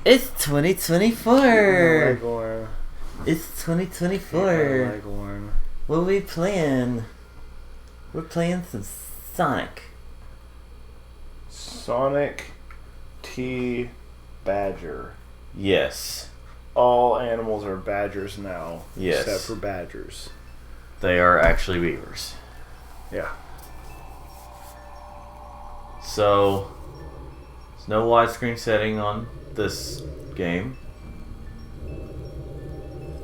It's 2024. Leghorn. It's 2024. Leghorn. What are we playing? We're playing some Sonic. Sonic T. Badger. Yes. All animals are badgers now. Yes. Except for badgers. They are actually beavers. Yeah. So, there's no widescreen setting on this game.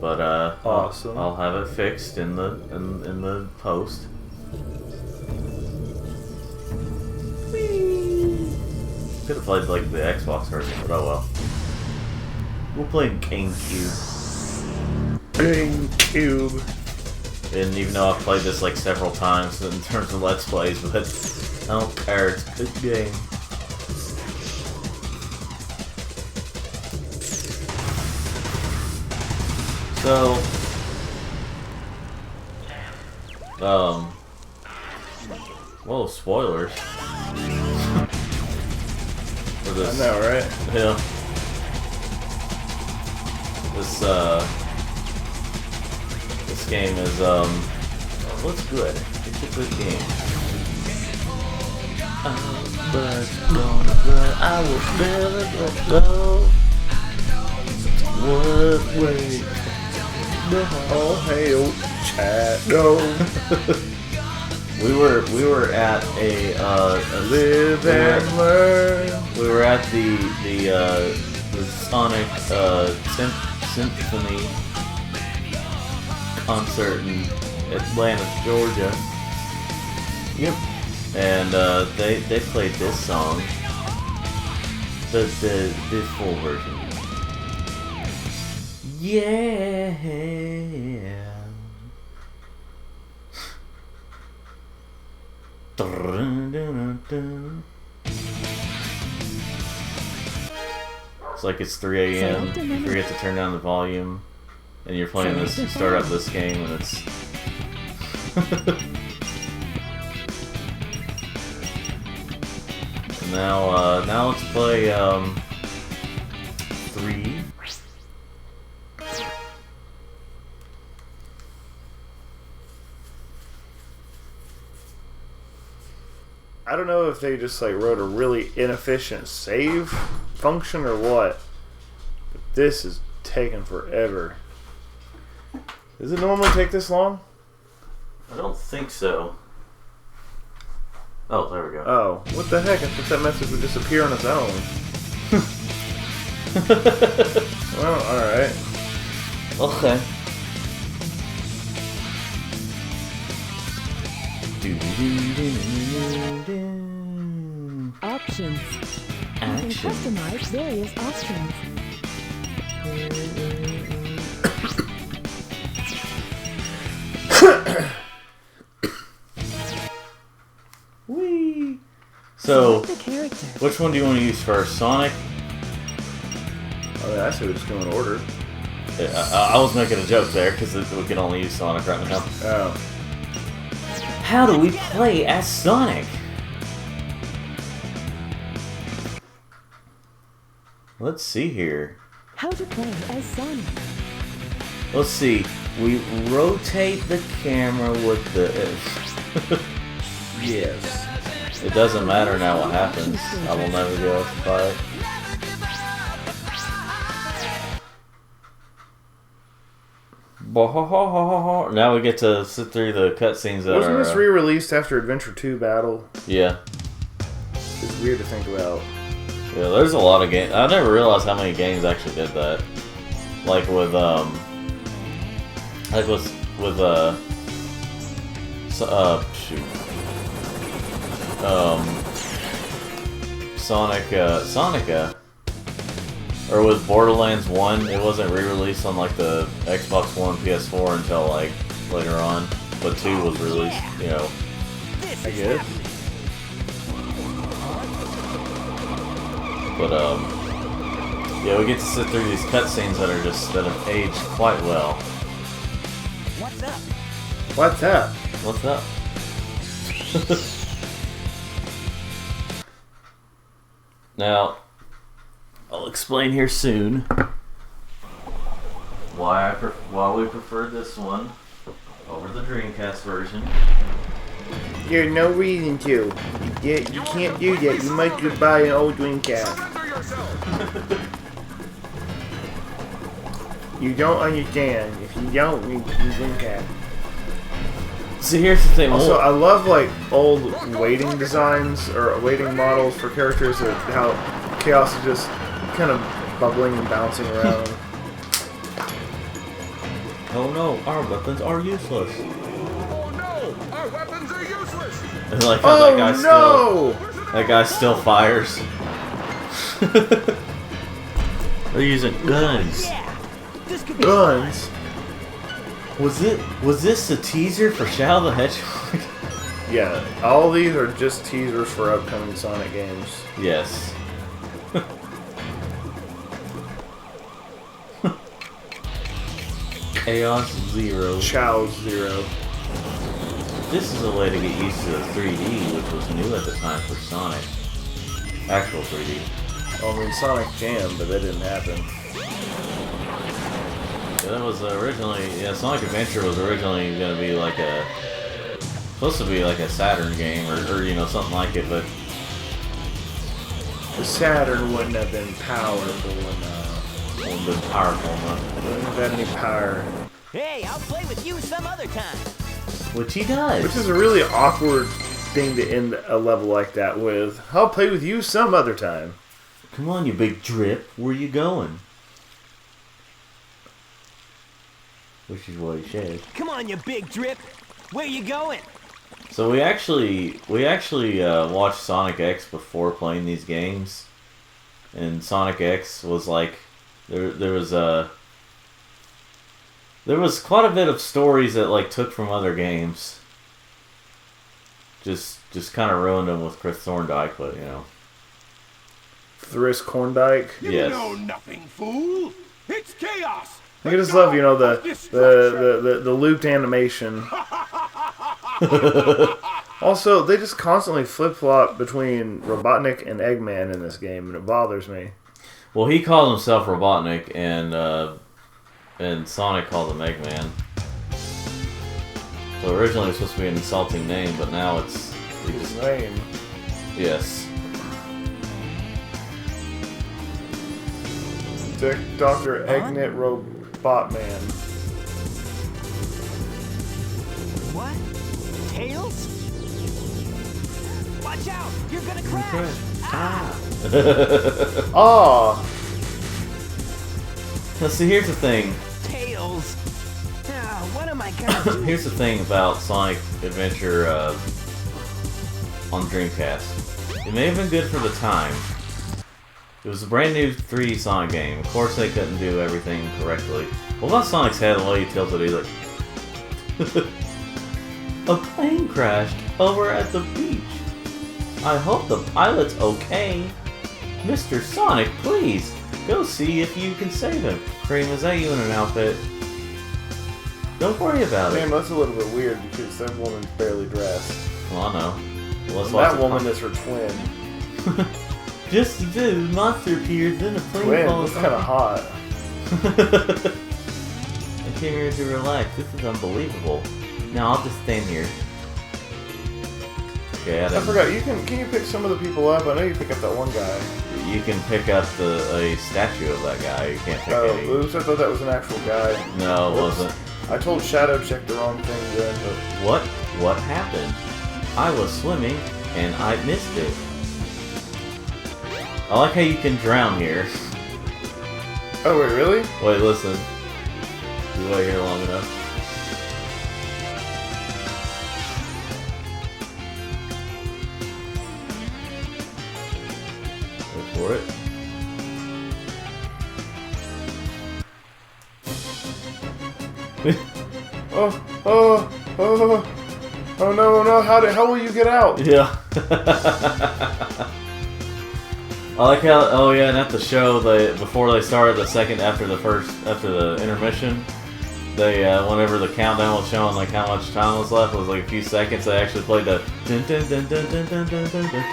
But awesome. I'll have it fixed in the in the post. Could have played like the Xbox version, but oh well. We'll play GameCube. GameCube. And even though I've played this like several times in terms of Let's Plays, but I don't care. It's a good game. So, whoa, spoilers. For this, I know, right? Yeah. This game is, looks good. It's a good game. I will never go. What way? All hail chat. No. We were at a Live and learn. We were at the Sonic Symphony concert in Atlanta, Georgia. Yep. And they played this song, the full version. Yeah. It's like it's 3 a.m. You forget to turn down the volume, and you're playing this. You start up this game, and it's. Now let's play 3. I don't know if they just like wrote a really inefficient save function or what, but this is taking forever. Does it normally take this long? I don't think so. Oh, there we go. Oh, what the heck? I thought that message would disappear on its own. Well, alright. Okay. Options. You can customize various options. Whee! So, Select the character. which one do you want to use first? Sonic? Oh, that's just go in order. I was making a joke there because we can only use Sonic right now. Oh. How do we play as Sonic? Let's see here. How to play as Sonic. Let's see. We rotate the camera with the... Yes. It doesn't matter now what happens. I will never be able to fight. Now we get to sit through the cutscenes that Wasn't are... this re-released after Adventure 2 Battle? Yeah. It's weird to think about. Yeah, there's a lot of games. I never realized how many games actually did that. Like with Sonica, or with Borderlands 1, it wasn't re-released on like the Xbox One, PS4 until like later on, but 2 was released, you know. I guess. But yeah, we get to sit through these cutscenes that have aged quite well. What's up? What's up? What's up? Now, I'll explain here soon why we prefer this one over the Dreamcast version. There's no reason to. You can't do that. You must just buy an old Dreamcast. You don't understand. If you don't, you Dreamcast. See, here's the thing. Also, I love like old waiting designs or waiting models for characters and how Chaos is just kind of bubbling and bouncing around. Oh no, our weapons are useless. Oh no, our weapons are useless. And like how Oh that guy still fires. They're using guns. Guns. Was this a teaser for Shadow the Hedgehog? Yeah, all these are just teasers for upcoming Sonic games. Yes. Chaos Zero. Chow Zero. This is a way to get used to the 3D, which was new at the time for Sonic. Actual 3D. I mean, Sonic Jam, but that didn't happen. Yeah, that was originally... Yeah, Sonic Adventure was originally going to be like a... Supposed to be like a Saturn game, or you know, something like it, but... The Saturn wouldn't have been powerful enough. Wouldn't have been powerful enough. Wouldn't have had any power. Hey, I'll play with you some other time. Which he does. Which is a really awkward thing to end a level like that with. I'll play with you some other time. Come on, you big drip. Where you going? Which is what he said. Come on, you big drip. Where you going? So we actually watched Sonic X before playing these games, and Sonic X was like there was quite a bit of stories that like took from other games. Just kind of ruined them with Chris Thorndike, but you know. Thriss Korndike. Yes. You know nothing, fool. It's chaos. I just love, you know, the looped animation. Also, they just constantly flip-flop between Robotnik and Eggman in this game, and it bothers me. Well, he called himself Robotnik, and Sonic called him Eggman. So originally it was supposed to be an insulting name, but now it's... His name. Yes. Dr. Eggnet Robotman. What? Tails? Watch out! You're gonna crash! Ah! Now see, here's the thing. Tails! Ah, what am I gonna do? Here's the thing about Sonic Adventure on Dreamcast. It may have been good for the time. It was a brand new 3D Sonic game. Of course they couldn't do everything correctly. What about Sonic's head, the way he tilted it? He's like... A plane crashed over at the beach. I hope the pilot's okay. Mr. Sonic, please, go see if you can save him. Cream, is that you in an outfit? Don't worry about it. Man, that's a little bit weird because that woman's barely dressed. Well, I know. Well, let's And watch that the woman is her twin. Just as the monster appears, then a plane Twin, falls that's kind of hot. I came here to relax. This is unbelievable. Now I'll just stand here. Okay, I forgot, can you pick some of the people up? I know you pick up that one guy. You can pick up a statue of that guy. You can't pick Oh, any. oops, I thought that was an actual guy. No, it Oops. wasn't. I told Shadow check the wrong thing then. What happened? I was swimming and I missed it. I like how you can drown here. Oh, wait, really? Wait, listen. You wait here long enough. Wait for it. Oh no, how will you get out? Yeah. I like how, oh yeah, and at the show, before they started after the intermission, they, whenever the countdown was showing, like, how much time was left, it was like a few seconds, they actually played the dun dun dun dun dun dun dun dun dun.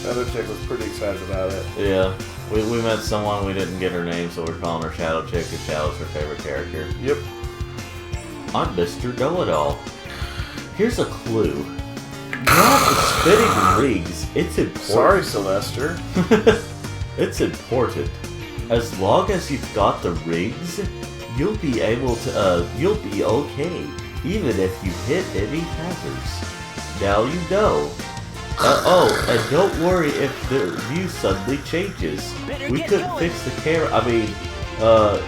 Shadow Chick was pretty excited about it. Yeah. We met someone, we didn't get her name, so we're calling her Shadow Chick because Shadow's her favorite character. Yep. I'm Mr. Know-It-All. Here's a clue. Grab the spinning rings. It's important. Sorry, Sylvester. It's important. As long as you've got the rings, you'll be able to, you'll be okay. Even if you hit any hazards. Now you know. Oh, and don't worry if the view suddenly changes. We couldn't fix the camera. I mean,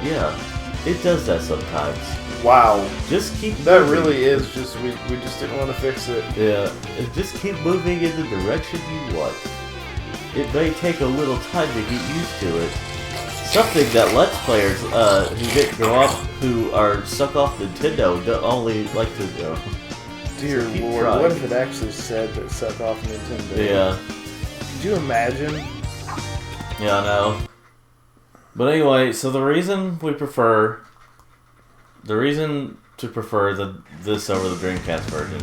yeah. It does that sometimes. Wow. Just keep That moving. really is just, we just didn't want to fix it. Yeah, and just keep moving in the direction you want. It may take a little time to get used to it. Something that Let's Players who didn't grow up, who are stuck off Nintendo, don't only like to go. Dear So keep Lord, trying. what if it actually said that suck off Nintendo? Yeah. Could you imagine? Yeah, I know. But anyway, so the reason to prefer this over the Dreamcast version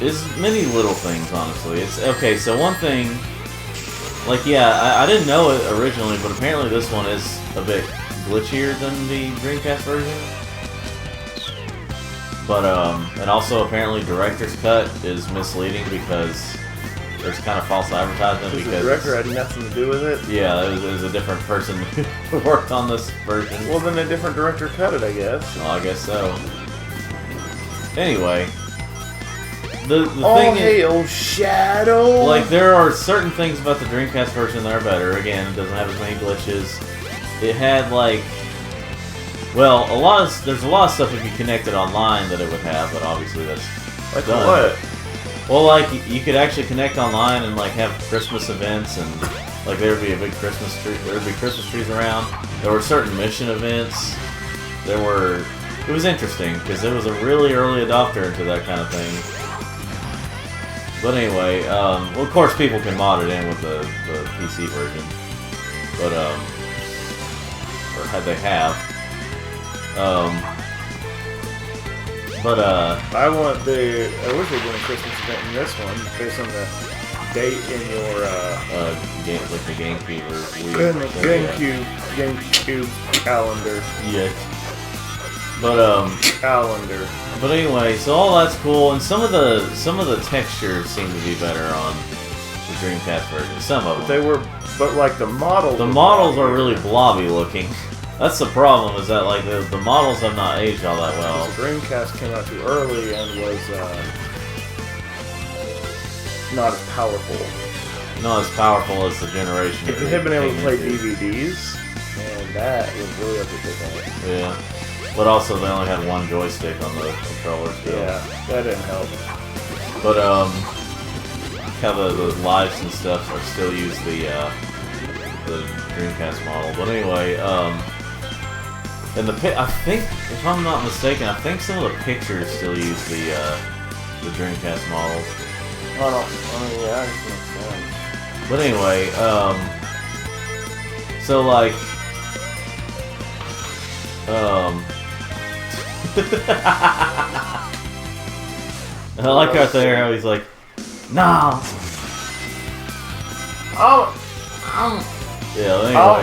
is many little things, honestly. It's okay. So one thing, like, yeah, I didn't know it originally, but apparently this one is a bit glitchier than the Dreamcast version. But and also apparently Director's Cut is misleading because there's kind of false advertisement Because because the director had nothing to do with it? yeah, it was a different person who worked on this version. Well, then a different director cut it, I guess. Well, I guess so. Anyway, the Oh, thing hey, is, old Shadow! like, there are certain things about the Dreamcast version that are better. Again, it doesn't have as many glitches. It had, like, well, there's a lot of stuff if you connected online that it would have, but obviously that's like done. what? Well, like, you could actually connect online and, like, have Christmas events, and, like, there would be a big Christmas tree, there would be Christmas trees around. There were certain mission events. It was interesting, because it was a really early adopter into that kind of thing. But anyway, well, of course people can mod it in with the PC version. But, or they have. I wish they were doing a Christmas event in this one, based on the date in your, like the GameCube or Wii. GameCube calendar. Yeah. But, Calendar. But anyway, so all that's cool, and some of the textures seem to be better on the Dreamcast version. Some of them. They were, but like the models. The models are really blobby looking. That's the problem. Is that like the models have not aged all that well. The Dreamcast came out too early and was not as powerful. Not as powerful as the generation. If you had been able to play DVDs, man, that would really have to take on it. Yeah. But also they only had one joystick on the controller still. Yeah, that didn't help. But how the lives and stuff are still use the Dreamcast model. But anyway, and I think, if I'm not mistaken, I think some of the pictures still use the Dreamcast models. Yeah, I understand. But anyway, so like, I like right there how he's like, nah. Yeah.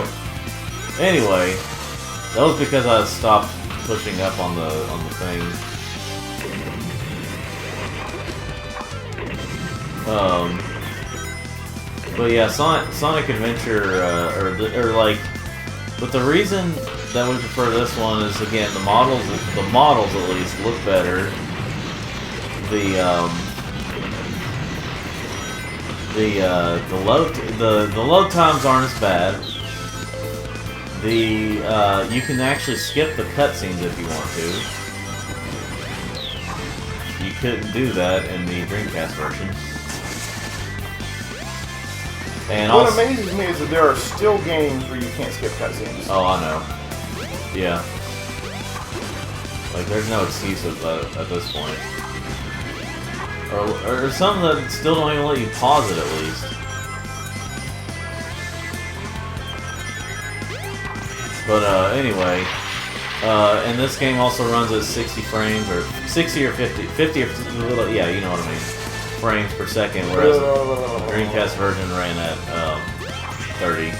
Anyway, that was because I stopped pushing up on the thing. But yeah, Sonic Adventure, but the reason that we prefer this one is, again, the models at least look better. The load times aren't as bad. You can actually skip the cutscenes if you want to. You couldn't do that in the Dreamcast version. And What also, amazes me is that there are still games where you can't skip cutscenes. oh, I know. Yeah. Like, there's no excuse at this point. Or some that still don't even let you pause it, at least. But, anyway. And this game also runs at 60 frames, or 60 or 50. 50 or, yeah, you know what I mean. frames per second, whereas the Dreamcast version ran at 30.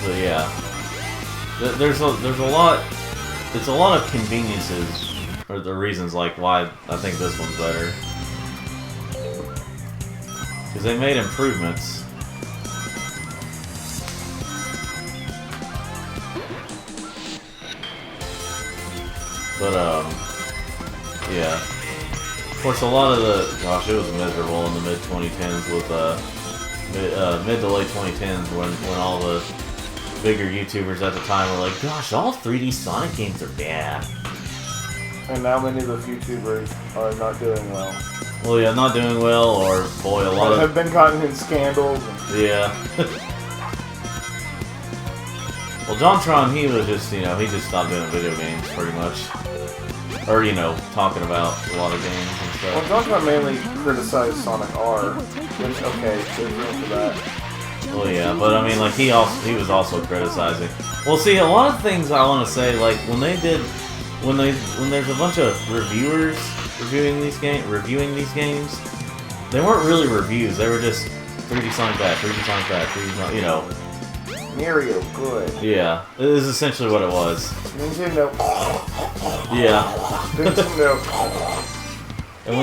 But yeah, there's a lot. It's a lot of conveniences, or the reasons like why I think this one's better, because they made improvements. But yeah. Of course, a lot of the gosh, it was miserable in the mid 2010s with mid to late 2010s when all the bigger YouTubers at the time were like, gosh, all 3D Sonic games are bad. And now many of those YouTubers are not doing well. Well, yeah, not doing well, or boy, a lot of have been caught in scandals. Yeah. Well, JonTron, he was just, he just stopped doing video games pretty much. Or, talking about a lot of games and stuff. Well, JonTron mainly criticized Sonic R, which, okay, there's room for that. Well, yeah, but I mean, like, he was also criticizing. Well, see, a lot of things I want to say, like, when there's a bunch of reviewers reviewing these games, they weren't really reviews, they were just 3D Sonic bad, 3D Sonic bad, 3D Sonic, Mario, good. Yeah, it is essentially what it was. Nintendo. Yeah. Nintendo. And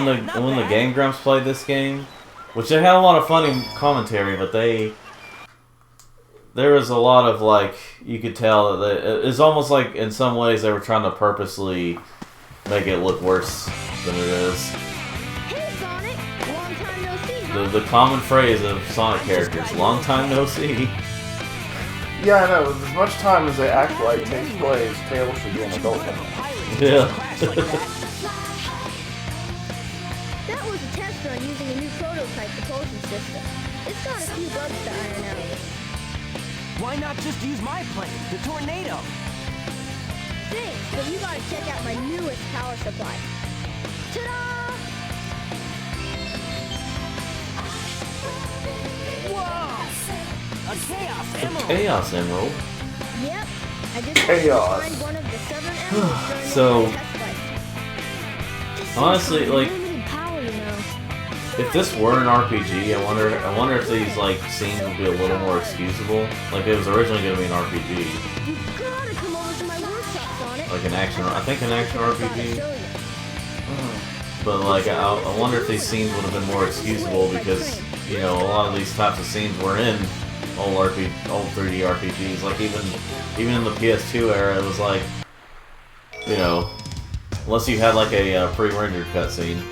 when the Game Grumps played this game, which they had a lot of funny commentary, but there was a lot of, like, you could tell that it's almost like in some ways they were trying to purposely make it look worse than it is. Hey Sonic, long time no see, huh? The common phrase of Sonic characters, long time no see. Yeah, I know. As much time as they act like takes place, Tails should be an adult now. Yeah. That was a test run using a new prototype propulsion system. It's got a few bugs to iron out. Why not just use my plane, the Tornado? Thanks, but you gotta check out my newest power supply. Ta-da! Whoa! A Chaos Emerald! Chaos Emerald. Yep, I just Chaos. find one of the 7 emeralds during So, the test flight. Just honestly, seems like, limited power, if this were an RPG, I wonder if these, like, scenes would be a little more excusable. Like, it was originally going to be an RPG. You gotta come over to my workshop, Sonic. Like an action, I think an action Gotta RPG. show you. But, like, I wonder if these scenes would have been more excusable because, a lot of these types of scenes were in old 3D RPGs. Like, even in the PS2 era, it was like, unless you had, like, a pre-rendered cutscene.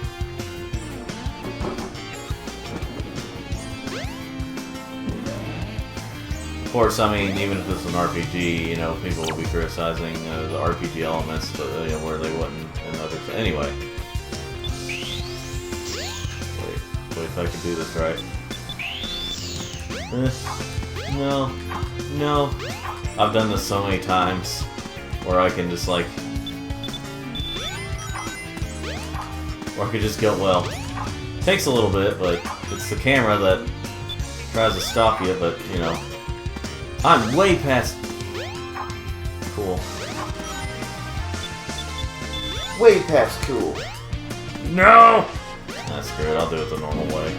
Of course, I mean, even if this was an RPG, people would be criticizing the RPG elements, but where they wouldn't in others. Anyway, wait if I can do this right. No. I've done this so many times where I can just like, or I could just go. Well, it takes a little bit, but it's the camera that tries to stop you. But I'm way past. Cool. Way past cool. No! That's good, I'll do it the normal way.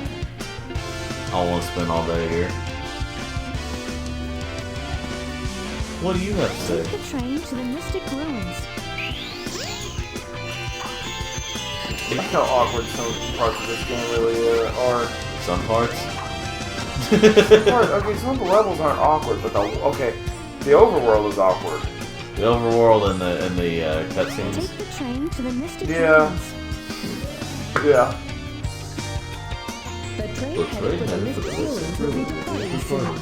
I won't spend all day here. What do you have to say? Take the train to the Mystic Ruins. Look how awkward some parts of this game really are. Some parts? Okay, some of the levels aren't awkward, but the overworld is awkward. The overworld and the cutscenes. Take the train to the Mystic Yeah. Ruins. Yeah. The train headed for the Mystic Ruins will be departing soon.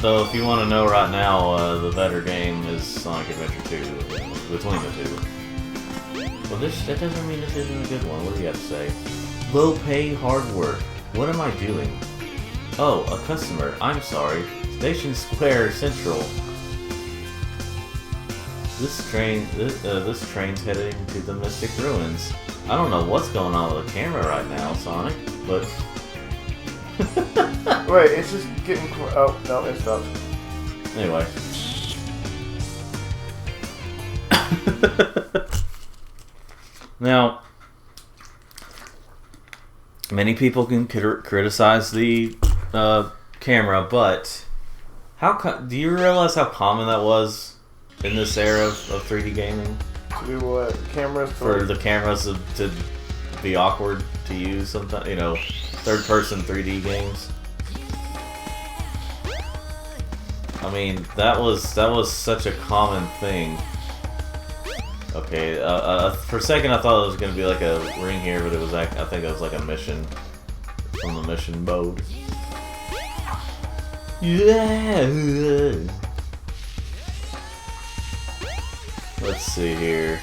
So if you want to know right now, the better game is Sonic Adventure 2, between the two. Well, that doesn't mean this isn't a good one. What do you have to say? Low pay, hard work. What am I doing? Oh, a customer. I'm sorry. Station Square Central. This train's heading to the Mystic Ruins. I don't know what's going on with the camera right now, Sonic, but Wait, it's just getting. Oh no, it stopped. Anyway. Now, many people can criticize the camera, but do you realize how common that was in this era of 3D gaming? To do what? Cameras For the cameras to be awkward to use sometimes, you know, third-person 3D games. I mean, that was such a common thing. Okay, for a second I thought it was gonna be like a ring here, but it was I think it was like a mission from the mission mode. Yeah. Let's see here.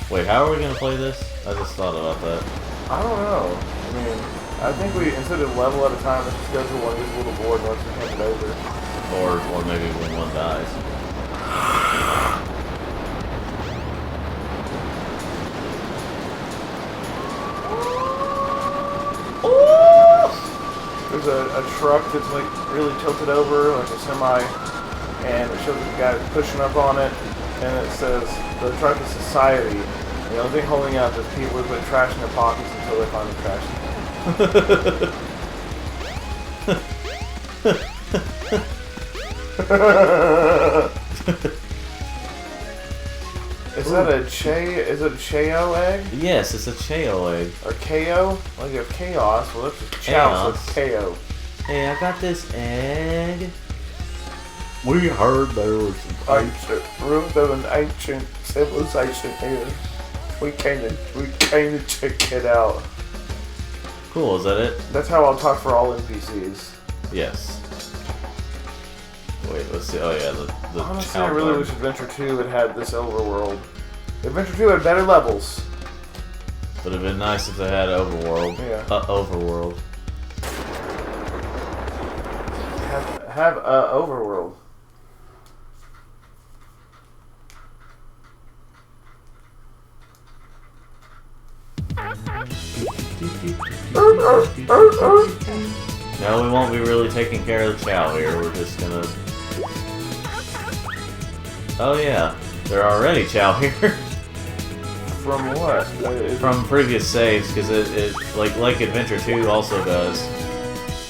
Wait, how are we gonna play this? I just thought about that. I don't know. I mean, I think we, instead of level at a time, let's just go through one of these little boards and let's just hand it over. Or maybe when one dies. There's a truck that's like really tilted over, like a semi, and it shows the guy pushing up on it, and it says the truck is society. And the only thing holding up is people who put trash in their pockets until they find the trash. Is that a is it a Cheo egg? Yes, it's a Cheo egg. Or KO? Like you have chaos, well that's just Chow, so it's KO. Hey, I got this egg. We heard there was Ancient ruins of an ancient civilization here. We came to check it out. Cool, is that it? That's how I'll talk for all NPCs. Yes. Wait, let's see. Oh yeah, the Honestly, I really wish Adventure 2 had this overworld. Adventure 2 had better levels. Would have been nice if they had overworld. Yeah. Overworld. Have overworld. No, we won't be really taking care of the Chow here. We're just gonna. Oh yeah, they're already Chow here. From what? From previous saves, because it like Adventure 2 also does.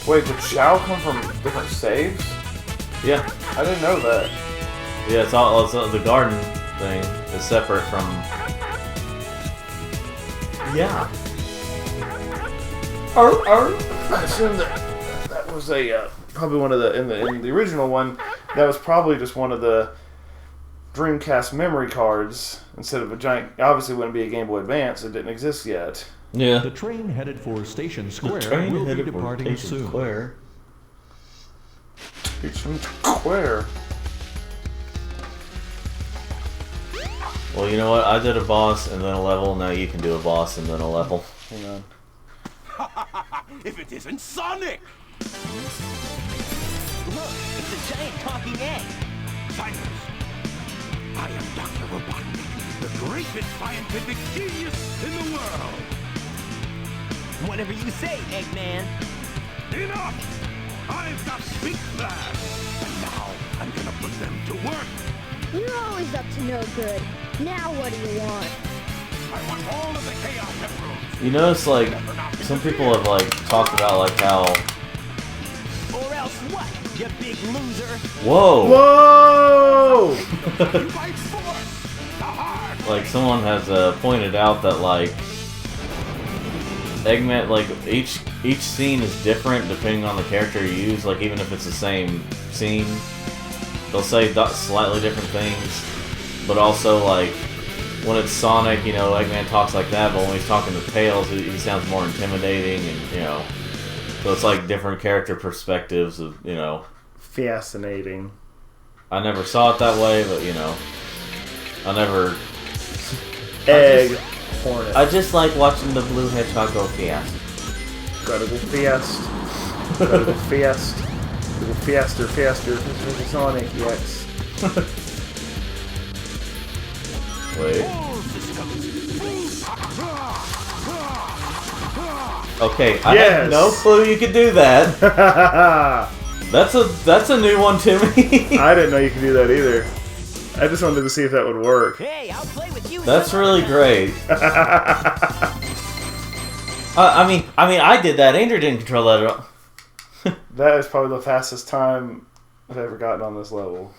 Wait, did Chow come from different saves? Yeah. I didn't know that. Yeah, it's the garden thing is separate from. Yeah. I assume that was a probably one of the in the original one. That was probably just one of the Dreamcast memory cards instead of a giant. Obviously, it wouldn't be a Game Boy Advance. It didn't exist yet. Yeah. The train headed for Station Square will be departing soon. Station Square. Well, you know what? I did a boss and then a level. Now you can do a boss and then a level. Hang on. If it isn't Sonic! Look, it's a giant talking egg. Silence! I am Dr. Robotnik, the greatest scientific genius in the world! Whatever you say, Eggman. Enough! I've got Speak Flash! And now I'm gonna put them to work! You're always up to no good. Now what do you want? I want all of the Chaos Emeralds! You notice, like, some people have, like, talked about, like, how... Or else what, you big loser? Whoa! Whoa! You fight force! The hard! Like, someone has pointed out that, like... Eggman, like, each scene is different depending on the character you use. Like, even if it's the same scene, they'll say slightly different things. But also, like... When it's Sonic, you know, Eggman talks like that, but when he's talking to Tails, he sounds more intimidating, and, you know... So it's like different character perspectives of, you know... Fascinating. I never saw it that way, but, you know... I never... Hornet. I just like watching the blue hedgehog go fast. Gotta go fast. Gotta go fast. Go faster. This is Sonic EX. Wait. All systems! Okay, I had no clue you could do that. That's a new one to me. I didn't know you could do that either. I just wanted to see if that would work. Hey, I'll play with you. That's really great. I mean, I did that. Andrew didn't control that at all. That is probably the fastest time I've ever gotten on this level.